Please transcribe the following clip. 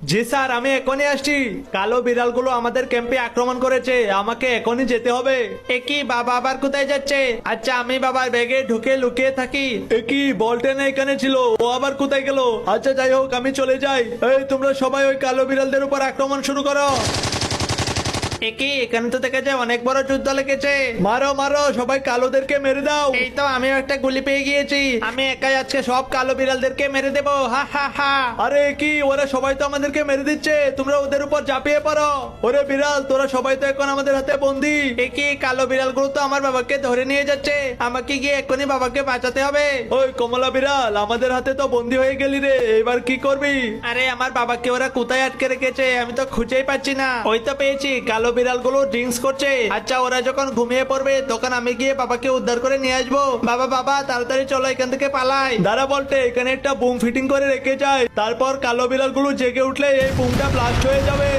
জি sir, আমি এখনই আসছি। কালো বিড়ালগুলো আমাদের ক্যাম্পে আক্রমণ করেছে, আমাকে এখনই যেতে হবে। একই বাবা আবার কোথায় যাচ্ছে? আচ্ছা, আমি বাবার ব্যাগে ঢুকে লুকিয়ে থাকি। একই বলটেন এখানে ছিল, ও আবার কোথায় গেল? আচ্ছা যাই হোক, আমি চলে যাই। এই তোমরা সবাই ওই কালো বিড়ালদের উপর আক্রমণ শুরু করো। একই এখানে তো দেখা যায় অনেক বড় যুদ্ধ লেগেছে। মারো মারো, সবাই কালোদেরকে মেরে দাও। এই তো আমিও একটা গুলি পেয়ে গিয়েছি। আমি একাই আজকে সব কালো বিড়ালদেরকে মেরে দেবো, হা হা হা। আরে কি, ওরা সবাই তো আমাদেরকে মেরে দিচ্ছে, তোমরা ওদের উপর ঝাঁপিয়ে পড়ো। ওরে বিড়াল, তোরা সবাই তো এখন আমাদের হাতে বন্দি। একই কালো বিড়ালগুলো তো আমার বাবাকে ধরে নিয়ে যাচ্ছে, আমাকে গিয়ে এক্ষুনি বাবাকে বাঁচাতে হবে। ওই কমলা বিড়াল, আমাদের হাতে তো বন্দি হয়ে গেলি রে, এবার কি করবি? আরে আমার বাবাকে ওরা কোথায় আটকে রেখেছে, আমি তো খুঁজেই পাচ্ছি না। ওই তো পেয়েছি, কালো বিড়ালগুলো ড্রিঙ্কস করছে। আচ্ছা, ওরা যখন ঘুমিয়ে পড়বে তখন আমি গিয়ে বাবাকে উদ্ধার করে নিয়ে আসবো। বাবা বাবা, তাড়াতাড়ি চলো এখান থেকে পালাই। দাঁড়া বলতে, এখানে একটা বুম ফিটিং করে রেখে যায়, তারপর কালো বিড়ালগুলো জেগে উঠলে এই বুমটা ব্লাস্ট হয়ে যাবে।